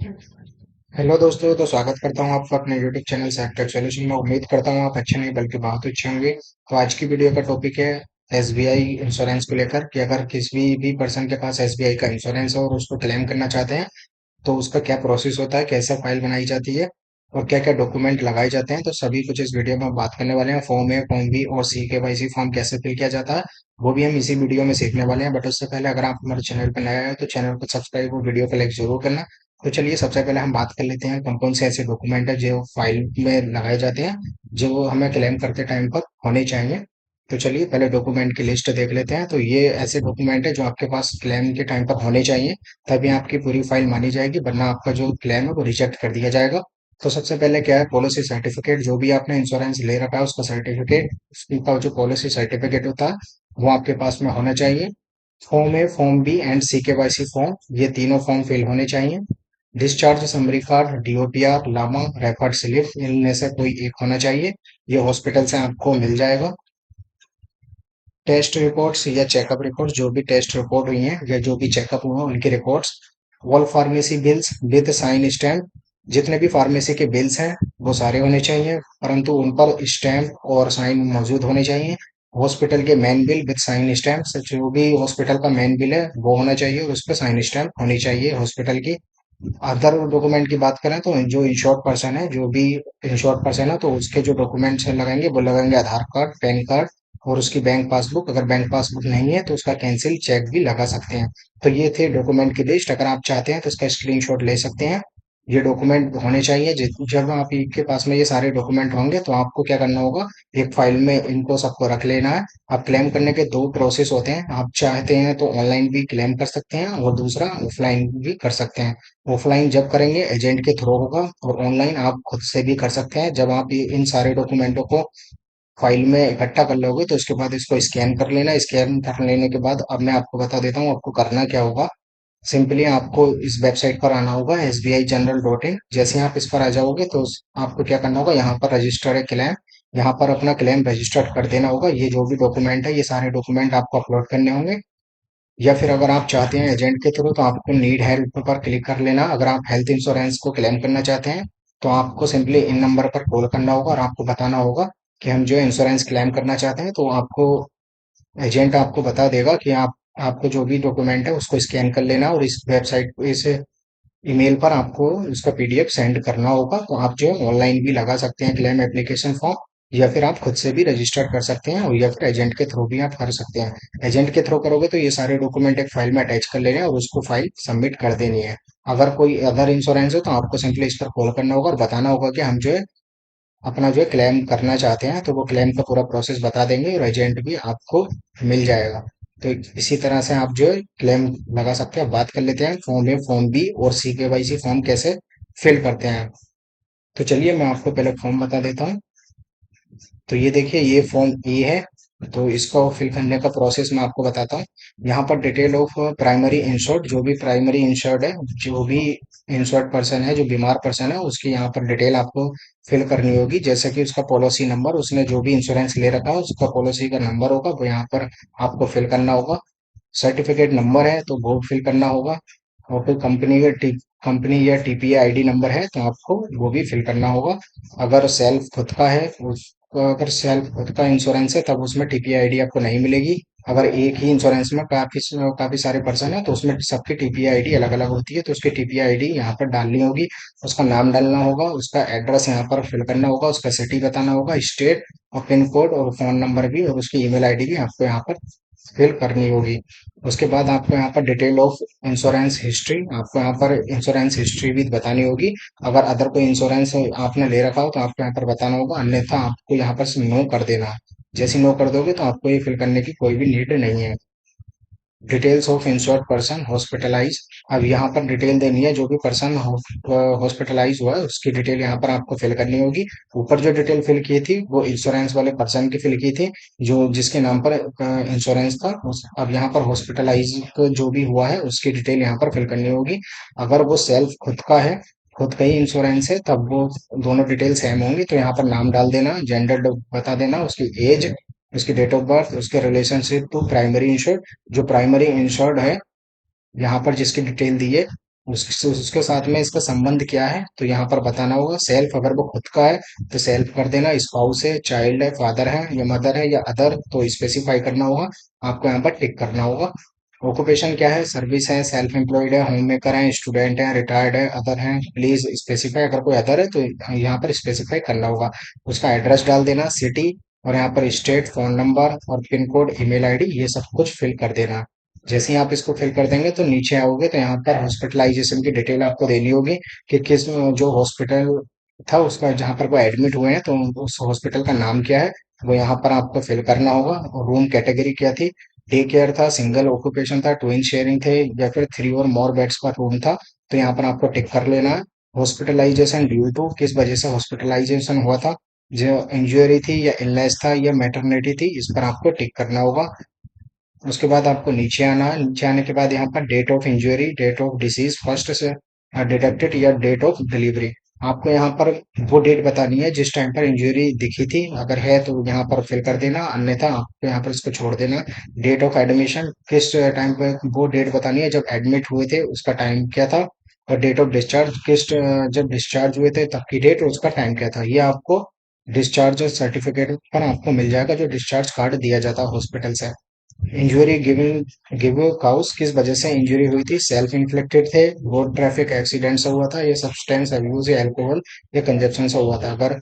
Hello दोस्तों, तो स्वागत करता हूँ आपका अपने यूट्यूब चैनल सेक्टर सॉल्यूशन में। उम्मीद करता हूँ आप अच्छे नहीं बल्कि बहुत अच्छे होंगे। तो आज की वीडियो का टॉपिक है एसबीआई इंश्योरेंस को लेकर कि अगर किसी भी पर्सन के पास एसबीआई का इंश्योरेंस है और उसको क्लेम करना चाहते हैं तो उसका क्या प्रोसेस होता है, कैसे फाइल बनाई जाती है और क्या क्या डॉक्यूमेंट लगाए जाते हैं। तो सभी कुछ इस वीडियो में हम बात करने वाले हैं। फॉर्म ए, फॉर्म बी और सी के वाई सी फॉर्म कैसे फिल किया जाता है वो भी हम इसी वीडियो में सीखने वाले हैं। बट उससे पहले अगर आप हमारे चैनल पर नया है तो चैनल को सब्सक्राइब और वीडियो को लाइक जरूर करना। तो चलिए सबसे पहले हम बात कर लेते हैं कौन कौन से ऐसे डॉक्यूमेंट है जो फाइल में लगाए जाते हैं, जो हमें क्लेम करते टाइम पर होने चाहिए। तो चलिए पहले डॉक्यूमेंट की लिस्ट देख लेते हैं। तो ये ऐसे डॉक्यूमेंट है जो आपके पास क्लेम के टाइम पर होने चाहिए, तभी आपकी पूरी फाइल मानी जाएगी, वरना आपका जो क्लेम है वो रिजेक्ट कर दिया जाएगा। तो सबसे पहले क्या है, पॉलिसी सर्टिफिकेट। जो भी आपने इंश्योरेंस ले रखा है उसका सर्टिफिकेट, उसका जो पॉलिसी सर्टिफिकेट होता है वो आपके पास में होना चाहिए। Form A, form B and C K Y C form, ये तीनों फॉर्म फिल होने चाहिए। Discharge summary card, DOPR, LAMA, referred slip, इनमें से कोई एक होना चाहिए। ये हॉस्पिटल से आपको मिल जाएगा। टेस्ट रिपोर्ट्स या चेकअप रिपोर्ट्स, जो भी टेस्ट रिपोर्ट हुई हैं या जो भी चेकअप हुए हैं उनकी reports. All pharmacy bills with sign stamp, जितने भी फार्मेसी के बिल्स हैं वो सारे होने चाहिए, परंतु उन पर स्टैम्प और साइन मौजूद होने चाहिए। हॉस्पिटल के main bill with sign stamp, जो भी हॉस्पिटल का मेन बिल है वो होना चाहिए और उस पर साइन स्टैम्प होनी चाहिए हॉस्पिटल की। अदर डॉक्यूमेंट की बात करें तो जो इंश्योर्ड पर्सन है, जो भी इंश्योर्ड पर्सन है तो उसके जो डॉक्यूमेंट्स लगाएंगे वो लगाएंगे आधार कार्ड, पैन कार्ड और उसकी बैंक पासबुक। अगर बैंक पासबुक नहीं है तो उसका कैंसिल चेक भी लगा सकते हैं। तो ये थे डॉक्यूमेंट की लिस्ट। अगर आप चाहते हैं तो इसका स्क्रीनशॉट ले सकते हैं। ये डॉक्यूमेंट होने चाहिए। जब आपके पास में ये सारे डॉक्यूमेंट होंगे तो आपको क्या करना होगा, एक फाइल में इनको सबको रख लेना है। अब क्लेम करने के दो प्रोसेस होते हैं, आप चाहते हैं तो ऑनलाइन भी क्लेम कर सकते हैं और दूसरा ऑफलाइन भी कर सकते हैं। ऑफलाइन जब करेंगे एजेंट के थ्रू होगा और ऑनलाइन आप खुद से भी कर सकते हैं। जब आप इन सारे डॉक्यूमेंटों को फाइल में इकट्ठा कर लोगे तो उसके बाद इसको स्कैन कर लेना। स्कैन कर लेने के बाद अब मैं आपको बता देता हूँ आपको करना क्या होगा। सिंपली आपको इस वेबसाइट पर आना होगा SBI General.in। जैसे ही आप इस पर आ जाओगे तो आपको क्या करना होगा, यहाँ पर रजिस्टर है क्लेम, यहाँ पर अपना क्लेम रजिस्टर्ड कर देना होगा। ये जो भी डॉक्यूमेंट है ये सारे डॉक्यूमेंट आपको अपलोड करने होंगे। या फिर अगर आप चाहते हैं एजेंट के थ्रू तो आपको नीड हेल्प पर क्लिक कर लेना। अगर आप हेल्थ इंश्योरेंस को क्लेम करना चाहते हैं तो आपको सिंपली इन नंबर पर कॉल करना होगा और आपको बताना होगा कि हम जो है इंश्योरेंस क्लेम करना चाहते हैं। तो आपको एजेंट आपको बता देगा कि आपको जो भी डॉक्यूमेंट है उसको स्कैन कर लेना और इस वेबसाइट इस ईमेल पर आपको उसका पीडीएफ सेंड करना होगा। तो आप जो है ऑनलाइन भी लगा सकते हैं क्लेम एप्लीकेशन फॉर्म, या फिर आप खुद से भी रजिस्टर कर सकते हैं और या फिर एजेंट के थ्रू भी आप कर सकते हैं। एजेंट के थ्रू करोगे तो ये सारे डॉक्यूमेंट एक फाइल में अटैच कर लेने हैं और उसको फाइल सबमिट कर देनी है। अगर कोई अदर इंश्योरेंस हो तो आपको सिंपली इस पर कॉल करना होगा और बताना होगा कि हम जो है अपना जो है क्लेम करना चाहते हैं, तो वो क्लेम का पूरा प्रोसेस बता देंगे और एजेंट भी आपको मिल जाएगा। तो इसी तरह से आप जो है क्लेम लगा सकते हैं। बात कर लेते हैं फॉर्म ए, फॉर्म बी और सी के वाई सी फॉर्म कैसे फिल करते हैं। तो चलिए मैं आपको पहले फॉर्म बता देता हूँ। तो ये देखिए, ये फॉर्म ए है। तो इसको फिल करने का प्रोसेस मैं आपको बताता हूँ। यहाँ पर डिटेल ऑफ प्राइमरी इंश्योर्ड, जो भी प्राइमरी इंश्योर्ड है, जो भी इंश्योर्ड पर्सन है, जो बीमार पर्सन है, उसकी यहाँ पर डिटेल आपको फिल करनी होगी। जैसे कि उसका पॉलिसी नंबर, उसने जो भी इंश्योरेंस ले रखा है उसका पॉलिसी का नंबर होगा वो यहाँ पर आपको फिल करना होगा। सर्टिफिकेट नंबर है तो वो फिल करना होगा। और फिर कंपनी या टीपीए आईडी नंबर है तो आपको वो भी फिल करना होगा। अगर सेल्फ खुद का है अगर सेल्फ खुद का इंश्योरेंस है तब उसमें टीपीए आईडी आपको नहीं मिलेगी। अगर एक ही इंश्योरेंस में काफी सारे पर्सन है तो उसमें सबकी टीपीए आईडी अलग अलग होती है, तो उसकी टीपीए आईडी यहाँ पर डालनी होगी। उसका नाम डालना होगा, उसका एड्रेस यहाँ पर फिल करना होगा, उसका सिटी बताना होगा, स्टेट और पिन कोड और फोन नंबर भी और उसकी ईमेल आईडी भी आपको यहाँ पर फिल करनी होगी। उसके बाद आपको यहाँ पर डिटेल ऑफ इंश्योरेंस हिस्ट्री, आपको यहाँ पर इंश्योरेंस हिस्ट्री भी बतानी होगी। अगर अदर कोई इंश्योरेंस आपने ले रखा हो तो आपको यहाँ पर बताना होगा, अन्यथा आपको यहाँ पर नो कर देना है। जैसे नो कर दोगे तो आपको ये फिल करने की कोई भी नीड नहीं है। Details of insured person hospitalise, अब यहाँ पर डिटेल देनी है, जो भी पर्सन हॉस्पिटलाइज हुआ है उसकी डिटेल यहाँ पर आपको फिल करनी होगी। ऊपर जो डिटेल फिल की थी वो इंश्योरेंस वाले पर्सन की फिल की थी, जो जिसके नाम पर इंश्योरेंस था। अब यहाँ पर हॉस्पिटलाइज जो भी हुआ है उसकी डिटेल यहाँ पर फिल करनी होगी। अगर वो सेल्फ खुद का है, खुद का ही इंश्योरेंस है, तब वो दोनों डिटेल सेम होंगी। तो यहाँ पर नाम डाल देना, जेंडर बता देना, उसकी एज, उसकी डेट ऑफ बर्थ, उसके रिलेशनशिप टू प्राइमरी इंश्योर्ड, जो प्राइमरी इंश्योर्ड है यहाँ पर जिसकी डिटेल दी है उसके साथ में इसका संबंध क्या है तो यहाँ पर बताना होगा। सेल्फ अगर वो खुद का है तो सेल्फ कर देना, स्पाउस है, चाइल्ड है, फादर है या मदर है या अदर तो स्पेसिफाई करना होगा, आपको यहाँ पर टिक करना होगा। ऑक्यूपेशन क्या है, सर्विस है, सेल्फ एम्प्लॉयड है, होम मेकर है, स्टूडेंट है, रिटायर्ड है, अदर है, प्लीज स्पेसिफाई, अगर कोई अदर है तो यहाँ पर स्पेसिफाई करना होगा। उसका एड्रेस डाल देना, सिटी, और यहाँ पर स्टेट, फोन नंबर और पिन कोड, ईमेल आईडी, ये सब कुछ फिल कर देना। जैसे ही आप इसको फिल कर देंगे तो नीचे आओगे तो यहाँ पर हॉस्पिटलाइजेशन की डिटेल आपको देनी होगी कि किस जो हॉस्पिटल था उसका जहाँ पर वो एडमिट हुए हैं तो उस हॉस्पिटल का नाम क्या है, वो यहाँ पर आपको फिल करना होगा। और रूम कैटेगरी क्या थी, डे केयर था, सिंगल ऑक्यूपेशन था, ट्विन शेयरिंग थे या फिर 3 और मोर बेड्स का रूम था, तो यहाँ पर आपको टिक कर लेना है। हॉस्पिटलाइजेशन ड्यू टू, किस वजह से हॉस्पिटलाइजेशन हुआ था, जो इंजरी थी या इलनेस था या मैटरनिटी थी, इस पर आपको टिक करना होगा। उसके बाद आपको नीचे आना है। नीचे आने के बाद यहाँ पर date of injury, date of disease first से डिटेक्टेड या डेट ऑफ डिलीवरी, आपको यहाँ पर वो डेट बतानी है जिस टाइम पर इंजरी दिखी थी, अगर है तो यहाँ पर फिल कर देना, अन्यथा आपको यहाँ पर इसको छोड़ देना। डेट ऑफ एडमिशन, किस टाइम पर वो डेट बतानी है जब एडमिट हुए थे उसका टाइम क्या था। और डेट ऑफ डिस्चार्ज, किस जब डिस्चार्ज हुए थे तब की डेट और उसका टाइम क्या था, ये आपको डिस्चार्ज सर्टिफिकेट पर आपको मिल जाएगा, जो डिस्चार्ज कार्ड दिया जाता है हॉस्पिटल से। इंजरी गिविंग गिव काउस, किस वजह से इंजरी हुई थी, सेल्फ इन्फ्लिक्टेड थे, रोड ट्रैफिक एक्सीडेंट से हुआ था या सब्सटेंस अब्यूज या अल्कोहल या कंजप्शन से हुआ था। अगर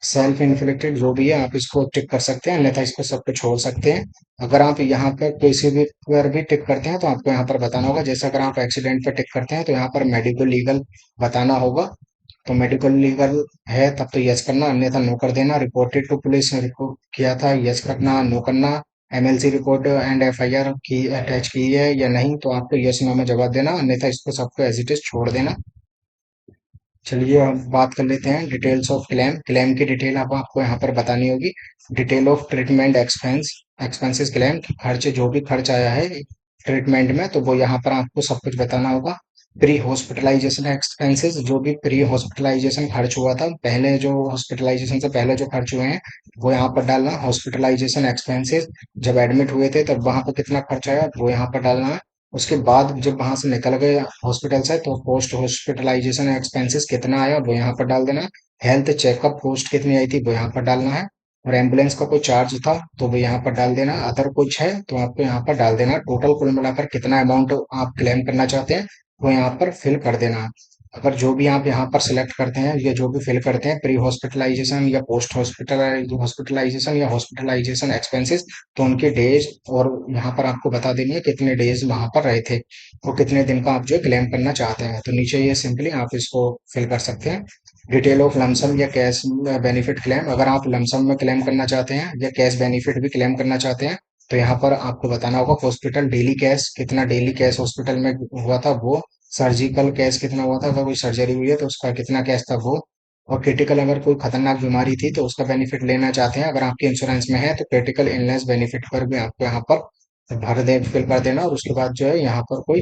सेल्फ इन्फ्लिक्टेड जो भी है आप इसको टिक कर सकते हैं, अन्यथा इसको सब पे छोड़ सकते हैं। अगर आप यहाँ पर किसी भी पर भी टिक करते हैं तो आपको यहाँ पर बताना होगा, जैसे अगर आप एक्सीडेंट पे टिक करते हैं तो यहाँ पर मेडिकल लीगल बताना होगा, तो मेडिकल लीगल है तब तो यस करना, अन्यथा नो कर देना। रिपोर्टेड टू पुलिस, रिपोर्ट किया था, यस करना, नो करना। एमएलसी रिपोर्ट एंड एफआईआर की अटैच की है या नहीं, तो आपको यस नो में जवाब देना, अन्यथा इसको सबको एज इट इज छोड़ देना। चलिए अब बात कर लेते हैं डिटेल्स ऑफ क्लेम। क्लेम की डिटेल आप आपको यहाँ पर बतानी होगी। Detail of treatment expenses claim, खर्च जो भी खर्च आया है ट्रीटमेंट में तो वो यहाँ पर आपको सब कुछ बताना होगा। प्री हॉस्पिटलाइजेशन एक्सपेंसेस, जो भी प्री हॉस्पिटलाइजेशन खर्च हुआ था, पहले जो हॉस्पिटलाइजेशन से पहले जो खर्च हुए हैं वो यहाँ पर डालना। हॉस्पिटलाइजेशन एक्सपेंसेस, जब एडमिट हुए थे तब वहां पर कितना खर्च आया वो यहाँ पर डालना है। उसके बाद जब वहां से निकल गए हॉस्पिटल से तो पोस्ट हॉस्पिटलाइजेशन एक्सपेंसेस कितना आया वो यहाँ पर डाल देना। हेल्थ चेकअप कॉस्ट कितनी आई थी वो यहाँ पर डालना है। और एम्बुलेंस का कोई चार्ज था तो वो यहाँ पर डाल देना। अदर कुछ है तो आपको यहाँ पर डाल देना। टोटल कुल मिलाकर कितना अमाउंट आप क्लेम करना चाहते हैं वो यहाँ पर फिल कर देना। अगर जो भी आप यहाँ पर सिलेक्ट करते हैं या जो भी फिल करते हैं, प्री हॉस्पिटलाइजेशन या पोस्ट हॉस्पिटलाइजेशन या हॉस्पिटलाइजेशन एक्सपेंसेस, तो उनके डेज और यहाँ पर आपको बता देनी है कितने डेज वहां पर रहे थे और कितने दिन का आप जो क्लेम करना चाहते हैं, तो नीचे ये सिंपली आप इसको फिल कर सकते हैं। डिटेल ऑफ लमसम या कैश बेनिफिट क्लेम, अगर आप लमसम में क्लेम करना चाहते हैं या कैश बेनिफिट भी क्लेम करना चाहते हैं तो यहाँ पर आपको बताना होगा। हॉस्पिटल डेली कैश, कितना डेली कैश हॉस्पिटल में हुआ था वो। सर्जिकल कैश कितना हुआ था, अगर कोई सर्जरी हुई है तो उसका कितना कैश था वो। और क्रिटिकल, अगर कोई खतरनाक बीमारी थी तो उसका बेनिफिट लेना चाहते हैं, अगर आपके इंश्योरेंस में है तो क्रिटिकल इलनेस बेनिफिट पर भी आपको यहाँ पर भर दे फिल कर देना। और उसके बाद जो है यहाँ पर कोई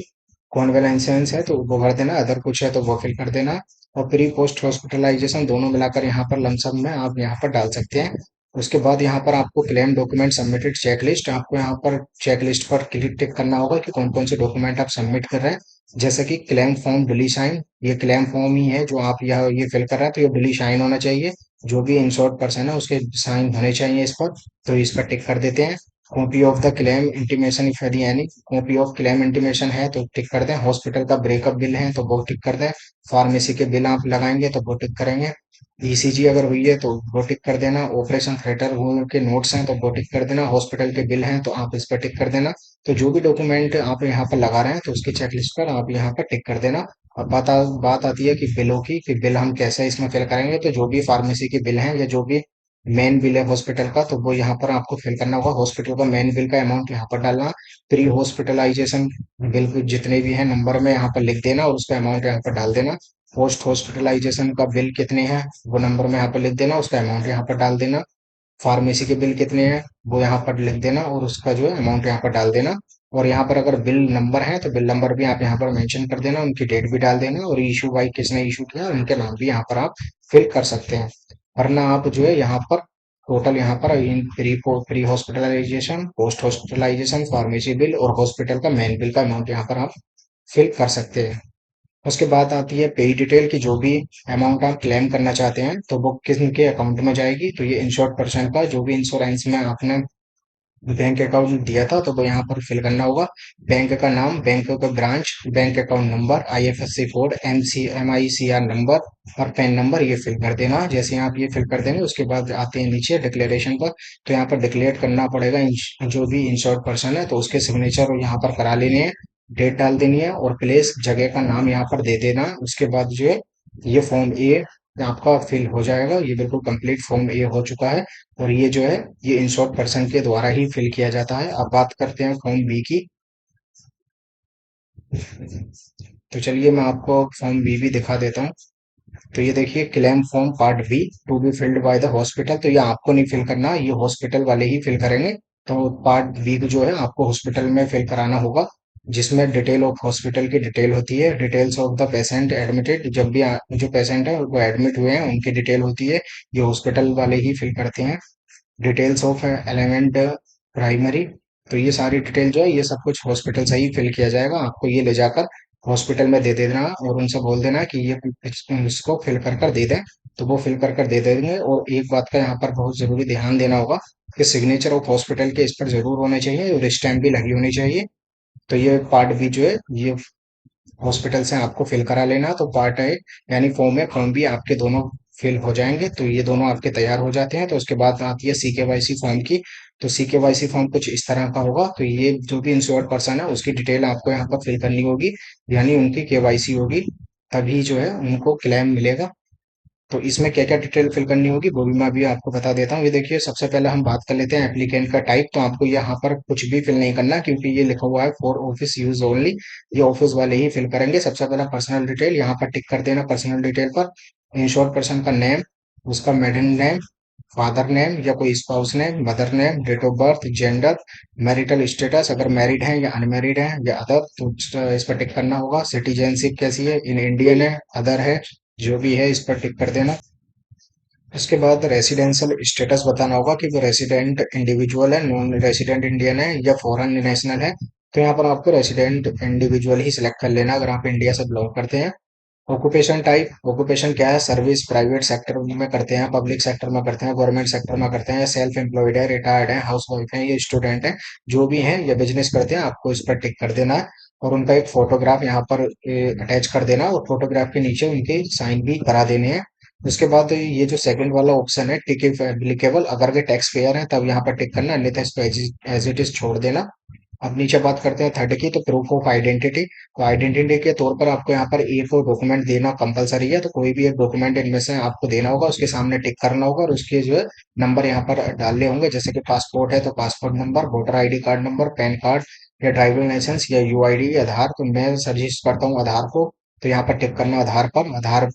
कॉन्वेलेंसेंस है तो वो भर देना, अदर कुछ है तो वो फिल कर देना। और प्री पोस्ट हॉस्पिटलाइजेशन दोनों मिलाकर यहाँ पर लमसम में आप यहाँ पर डाल सकते हैं। उसके बाद यहाँ पर आपको क्लेम डॉक्यूमेंट सबमिटेड चेकलिस्ट, आपको यहाँ पर चेकलिस्ट पर क्लिक टिक करना होगा कि कौन कौन से डॉक्यूमेंट आप सबमिट कर रहे हैं। जैसे कि क्लेम फॉर्म डुली साइन, ये क्लेम फॉर्म ही है जो आप यह ये फिल कर रहे हैं तो ये डुली साइन होना चाहिए। जो भी इंश्योर्ड पर्सन है उसके साइन होने चाहिए इस पर, तो इस पर टिक कर देते हैं। Copy of the claim intimation if यदि any, copy of claim intimation है तो टिक कर दें। हॉस्पिटल का ब्रेकअप बिल है तो वो टिक कर दें। फार्मेसी के बिल आप लगाएंगे तो वो टिक करेंगे। ईसीजी अगर हुई है तो वो टिक कर देना। ऑपरेशन थिएटर के नोट्स हैं तो वो टिक कर देना। हॉस्पिटल के बिल हैं तो आप इस पर टिक कर देना। तो जो भी डॉक्यूमेंट आप यहाँ पर लगा रहे हैं तो उसकी चेकलिस्ट पर आप यहाँ पर टिक कर देना। अब बात आती है कि बिलों की, कि बिल हम कैसे इसमें फिल करेंगे, तो जो भी फार्मेसी के बिल हैं या जो भी मेन बिल है हॉस्पिटल का तो वो यहाँ पर आपको फिल करना होगा। हॉस्पिटल का मेन बिल का अमाउंट यहाँ पर डालना। प्री हॉस्पिटलाइजेशन बिल जितने भी हैं नंबर में यहाँ पर लिख देना और उसका अमाउंट यहाँ पर डाल देना। पोस्ट हॉस्पिटलाइजेशन का बिल कितने हैं वो नंबर में यहाँ पर लिख देना, उसका अमाउंट यहाँ पर डाल देना। फार्मेसी के बिल कितने हैं वो यहाँ पर लिख देना और उसका जो है अमाउंट यहाँ पर डाल देना। और यहाँ पर अगर बिल नंबर है तो बिल नंबर भी आप यहाँ पर मेंशन कर देना, उनकी डेट भी डाल देना और इशू बाई किसने इशू किया उनके नाम भी यहाँ पर आप फिल कर सकते हैं। वरना आप जो है यहाँ पर टोटल यहाँ पर इन pre hospitalisation, post hospitalisation, pharmacy bill और हॉस्पिटल का मेन बिल का अमाउंट यहाँ पर आप फिल कर सकते हैं। उसके बाद आती है पे डिटेल की, जो भी अमाउंट आप क्लेम करना चाहते हैं तो वो किसके अकाउंट में जाएगी। तो ये इंश्योर्ड पर्सन का जो भी इंश्योरेंस में आपने बैंक अकाउंट दिया था तो वो यहाँ पर फिल करना होगा। बैंक का नाम, बैंक का branch, bank account number, IFSC code, MICR number और पैन नंबर, ये फिल कर देना। जैसे आप ये फिल कर देंगे उसके बाद आते हैं नीचे डिक्लेरेशन पर। तो यहाँ पर डिक्लेयर करना पड़ेगा जो भी इंश्योर्ड पर्सन है तो उसके सिग्नेचर यहाँ पर करा लेने हैं, डेट डाल देनी है और प्लेस जगह का नाम यहाँ पर दे देना। उसके बाद जो है ये फॉर्म ए आपका फिल हो जाएगा। ये बिल्कुल कंप्लीट फॉर्म ए हो चुका है और ये जो है ये इंश्योर्ड पर्सन के द्वारा ही फिल किया जाता है। अब बात करते हैं फॉर्म बी की। तो चलिए मैं आपको फॉर्म बी भी दिखा देता हूँ। तो ये देखिए, claim form part B to be filled by the hospital. तो ये आपको नहीं फिल करना, ये हॉस्पिटल वाले ही फिल करेंगे। तो पार्ट बी जो है आपको हॉस्पिटल में फिल कराना होगा, जिसमें डिटेल ऑफ हॉस्पिटल की डिटेल होती है, details of the patient admitted, जब भी जो पेशेंट है वो एडमिट हुए हैं उनकी डिटेल होती है, ये हॉस्पिटल वाले ही फिल करते हैं। डिटेल्स ऑफ एलिमेंट प्राइमरी, तो ये सारी डिटेल जो है ये सब कुछ हॉस्पिटल से ही फिल किया जाएगा। आपको ये ले जाकर हॉस्पिटल में दे देना और उनसे बोल देना कि ये इसको फिल कर कर दे दें। तो वो फिल कर कर दे देंगे। और एक बात का यहाँ पर बहुत जरूरी ध्यान देना होगा कि सिग्नेचर ऑफ हॉस्पिटल के इस पर जरूर होने चाहिए और स्टैम्प भी लगी होनी चाहिए। तो ये पार्ट भी जो है ये हॉस्पिटल से आपको फिल करा लेना। तो पार्ट ए यानी फॉर्म ए फॉर्म बी आपके दोनों फिल हो जाएंगे। तो ये दोनों आपके तैयार हो जाते हैं। तो उसके बाद आती है सी के वाई सी फॉर्म की। तो सी के वाई सी फॉर्म कुछ इस तरह का होगा। तो ये जो भी इंश्योर्ड पर्सन है उसकी डिटेल आपको यहाँ पर फिल करनी होगी, यानी उनकी केवाईसी होगी, तभी जो है उनको क्लेम मिलेगा। तो इसमें क्या क्या डिटेल फिल करनी होगी वो भी मैं अभी आपको बता देता हूँ। ये देखिए, सबसे पहले हम बात कर लेते हैं एप्लीकेंट का टाइप। तो आपको यहाँ पर कुछ भी फिल नहीं करना, क्योंकि ये लिखा हुआ है फॉर ऑफिस यूज ओनली, ये ऑफिस वाले ही फिल करेंगे। सबसे पहले पर्सनल डिटेल यहाँ पर टिक कर देना। पर्सनल डिटेल पर इंश्योर्ड पर्सन का नेम, उसका मेडन नेम, फादर नेम या कोई spouse name, mother name, date of birth, gender, marital status, अगर मैरिड है या अनमैरिड है या अदर तो इस पर टिक करना होगा। सिटीजनशिप कैसी है, इन इंडियन है, अदर है, जो भी है इस पर टिक कर देना। उसके बाद रेसिडेंशियल स्टेटस बताना होगा कि वो रेसिडेंट इंडिविजुअल है, नॉन रेसिडेंट इंडियन है या फॉरेन नेशनल है। तो यहाँ पर आपको रेसिडेंट इंडिविजुअल ही सिलेक्ट कर लेना अगर आप इंडिया से बिलोंग करते हैं। ऑक्यूपेशन टाइप, ऑक्यूपेशन क्या है, सर्विस, प्राइवेट सेक्टर में करते हैं, पब्लिक सेक्टर में करते हैं, गवर्नमेंट सेक्टर में करते हैं, या सेल्फ एम्प्लॉयड है, रिटायर्ड है, हाउस वाइफ है, या स्टूडेंट है, जो भी हैं या बिजनेस करते हैं, आपको इस पर टिक कर देना है। और उनका एक फोटोग्राफ यहाँ पर अटैच कर देना और फोटोग्राफ के नीचे उनके साइन भी करा देने हैं। उसके बाद ये जो सेकंड वाला ऑप्शन है टिक इफ एप्लीकेबल, अगर के टैक्स पेयर है तब यहाँ पर टिक करना, अन्यथा इस पर एज इट इज छोड़ देना। अब नीचे बात करते हैं थर्ड की, तो प्रूफ ऑफ आइडेंटिटी। तो आइडेंटिटी के तौर पर आपको यहाँ पर एक और डॉक्यूमेंट देना कंपलसरी है। तो कोई भी एक डॉक्यूमेंट इनमें से आपको देना होगा, उसके सामने टिक करना होगा और उसके जो है नंबर यहाँ पर डालने होंगे। जैसे कि पासपोर्ट है तो passport number, voter ID card number, pan card या ड्राइविंग लाइसेंस या यूआईडी या आधार। तो मैं सजेस्ट करता हूँ आधार को। तो यहाँ पर टिक करना आधार पर। आधार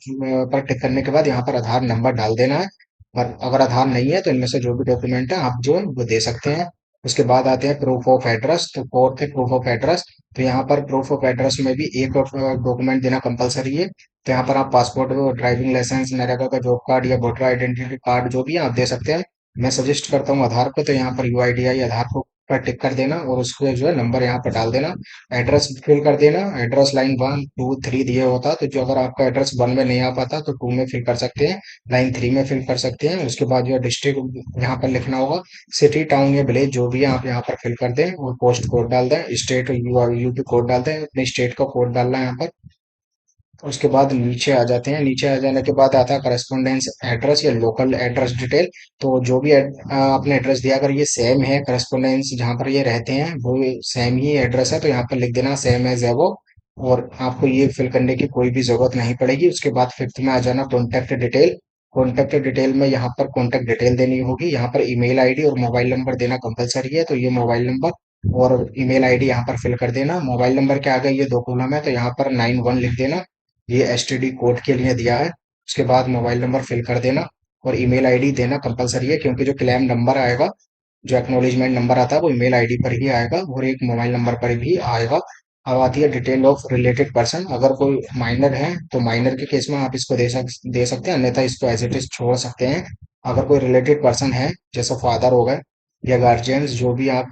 पर टिक करने के बाद यहाँ पर आधार नंबर डाल देना है। और अगर आधार नहीं है तो इनमें से जो भी डॉक्यूमेंट है आप जो है वो दे सकते हैं। उसके बाद आते हैं प्रूफ ऑफ एड्रेस। तो फोर्थ है प्रूफ ऑफ एड्रेस। तो यहाँ पर प्रूफ ऑफ एड्रेस में भी एक डॉक्यूमेंट देना कंपलसरी है। तो यहाँ पर आप पासपोर्ट, ड्राइविंग लाइसेंस, नरेगा का जॉब कार्ड या वोटर आइडेंटिटी कार्ड जो भी है आप दे सकते हैं। मैं सजेस्ट करता हूँ आधार को। तो यहाँ पर यूआईडीआई आधार को पर टिक कर देना और उसको जो है नंबर यहाँ पर डाल देना। एड्रेस फिल कर देना। एड्रेस लाइन 1 2 3 दिए होता, तो जो अगर आपका एड्रेस 1 में नहीं आ पाता तो 2 में फिल कर सकते हैं, लाइन 3 में फिल कर सकते हैं। उसके बाद जो डिस्ट्रिक्ट यहाँ पर लिखना होगा, सिटी टाउन या विलेज जो भी है आप यहाँ पर फिल कर दें और पोस्ट कोड डाल दें, स्टेट यूपी कोड डाल दें, अपने स्टेट का कोड डालना है यहाँ पर। उसके बाद नीचे आ जाते हैं। नीचे आ जाने के बाद आता है करस्पॉन्डेंस एड्रेस या लोकल एड्रेस डिटेल। तो जो भी आपने एड्रेस दिया अगर ये सेम है, करस्पॉन्डेंस जहाँ पर ये रहते हैं वो सेम ही एड्रेस है, तो यहाँ पर लिख देना सेम एज एवो। और आपको ये फिल करने की कोई भी जरूरत नहीं पड़ेगी। उसके बाद फिफ्थ में आ जाना कॉन्टैक्ट डिटेल। कॉन्टैक्ट डिटेल में यहाँ पर कॉन्टैक्ट डिटेल देनी होगी। यहाँ पर ईमेल आईडी और मोबाइल नंबर देना कंपलसरी है। तो ये मोबाइल नंबर और ईमेल आईडी यहाँ पर फिल कर देना। मोबाइल नंबर के आगे ये दो कॉलम है तो यहाँ पर 91 लिख देना, ये एसटीडी कोड के लिए दिया है। उसके बाद मोबाइल नंबर फिल कर देना और ईमेल आईडी देना कंपलसरी है, क्योंकि जो क्लेम नंबर आएगा, जो एक्नॉलेजमेंट नंबर आता है वो ईमेल आईडी पर ही आएगा और एक मोबाइल नंबर पर भी आएगा। अब आती है डिटेल ऑफ रिलेटेड पर्सन। अगर कोई माइनर है तो माइनर के केस में आप इसको दे सकते हैं, अन्यथा इसको एज इट इज छोड़ सकते हैं। अगर कोई रिलेटेड पर्सन है जैसे फादर हो गए या गार्जियंस जो भी आप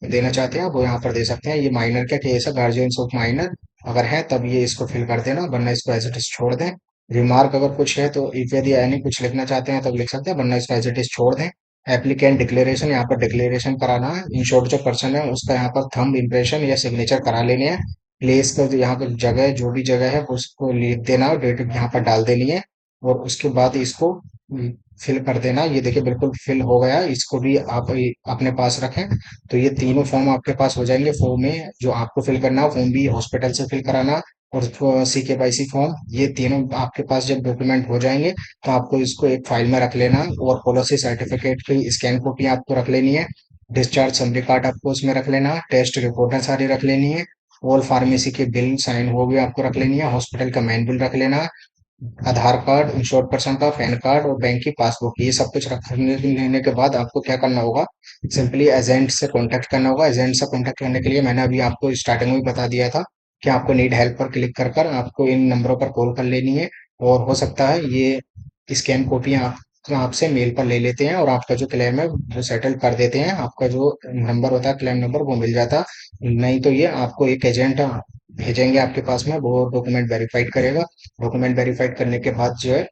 देना चाहते हैं वो यहाँ पर दे सकते हैं। ये माइनर का केस है, गार्जियंस ऑफ माइनर। अगर है तब ये इसको फिल कर देना, वरना इसको एज इट इज छोड़ दें। रिमार्क अगर कुछ है तो इफ यदि एनी कुछ लिखना चाहते हैं तब लिख सकते हैं, वरना इसको एज इट इज छोड़ दें। एप्लीकेंट डिक्लेरेशन, यहाँ पर डिक्लेरेशन कराना है। इन शॉर्ट जो पर्सन है उसका यहाँ पर थंब इम्प्रेशन या सिग्नेचर करा लेने हैं। प्लेस का जो यहाँ पर जगह, जो भी जगह है उसको लिख देना और डेट यहाँ पर डाल देनी है। और उसके बाद इसको फिल कर देना। ये देखिए बिल्कुल फिल हो गया, इसको भी आप अपने पास रखें। तो ये तीनों फॉर्म आपके पास हो जाएंगे। फॉर्म में जो आपको फिल करना है, फॉर्म भी हॉस्पिटल से फिल कराना, और CKYC फॉर्म, ये तीनों आपके पास जब डॉक्यूमेंट हो जाएंगे तो आपको इसको एक फाइल में रख लेना। और पॉलिसी सर्टिफिकेट की स्कैन कॉपी आपको रख लेनी है। डिस्चार्ज समरी कार्ड आपको उसमें रख लेना है। टेस्ट रिपोर्टें सारी रख लेनी है। ऑल फार्मेसी के बिल साइन हो गए आपको रख लेनी है। हॉस्पिटल का मैन बिल रख लेना है। आधार कार्ड, इंश्योर्ड पर्सन का पैन कार्ड और बैंक की पासबुक, ये सब कुछ रखने लेने के बाद आपको क्या करना होगा, सिंपली एजेंट से कांटेक्ट करना होगा। एजेंट से कांटेक्ट करने के लिए मैंने अभी आपको स्टार्टिंग में ही बता दिया था कि आपको नीड हेल्प पर क्लिक कर कर आपको इन नंबरों पर कॉल कर लेनी है। और हो सकता है ये स्कैन कॉपियां आप आपसे मेल पर ले लेते हैं और आपका जो क्लेम है वो सेटल कर देते हैं। आपका जो नंबर होता है, क्लेम नंबर, वो मिल जाता है। नहीं तो ये आपको एक एजेंट भेजेंगे आपके पास में, वो डॉक्यूमेंट वेरीफाइड करेगा। डॉक्यूमेंट वेरीफाइड करने के बाद जो है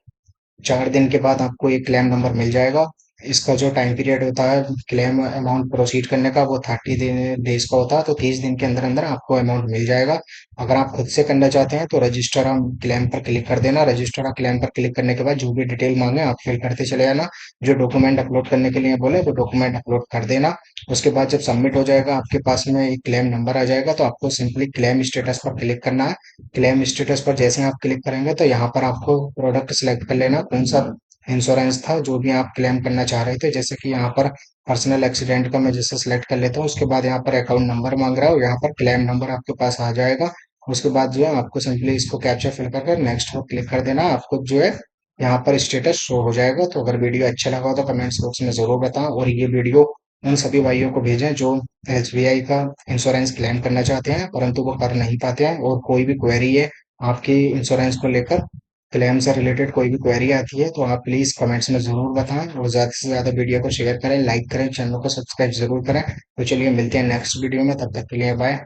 4 दिन के बाद आपको एक क्लेम नंबर मिल जाएगा। इसका जो टाइम पीरियड होता है क्लेम अमाउंट प्रोसीड करने का, वो 30 डेज का होता है। तो 30 दिन के अंदर अंदर आपको अमाउंट मिल जाएगा। अगर आप खुद से करना चाहते हैं तो रजिस्टर ऑन क्लेम पर क्लिक कर देना। रजिस्टर ऑन क्लेम पर क्लिक करने के बाद जो भी डिटेल मांगे आप फिल करते चले जाना। जो डॉक्यूमेंट अपलोड करने के लिए बोले वो डॉक्यूमेंट अपलोड कर देना। उसके बाद जब सबमिट हो जाएगा आपके पास में एक क्लेम नंबर आ जाएगा, तो आपको सिंपली क्लेम स्टेटस पर क्लिक करना है। क्लेम स्टेटस पर जैसे ही आप क्लिक करेंगे तो यहाँ पर आपको प्रोडक्ट सिलेक्ट कर लेना, कौन सा इंश्योरेंस था जो भी आप क्लेम करना चाह रहे थे। जैसे कि यहाँ पर पर्सनल एक्सीडेंट का मैं जैसे सिलेक्ट कर लेता हूँ, उसके बाद यहाँ पर अकाउंट नंबर मांग रहा है और यहाँ पर क्लेम नंबर आपके पास आ जाएगा। उसके बाद जो है आपको सिंपली इसको कैप्चा फिल कर नेक्स्ट पर क्लिक कर देना। आपको जो है यहाँ पर स्टेटस शो हो जाएगा। तो अगर वीडियो अच्छा लगा हो तो कमेंट्स बॉक्स में जरूर बताएं, और ये वीडियो उन सभी भाइयों को भेजें जो SBI का इंश्योरेंस क्लेम करना चाहते हैं परंतु वो कर नहीं पाते हैं। और कोई भी क्वेरी है आपकी इंश्योरेंस को लेकर, क्लेम से रिलेटेड कोई भी क्वेरी आती है, तो आप प्लीज कमेंट्स में जरूर बताएं। और ज्यादा से ज्यादा वीडियो को शेयर करें, लाइक करें, चैनल को सब्सक्राइब जरूर करें। तो चलिए मिलते हैं नेक्स्ट वीडियो में, तब तक के लिए बाय।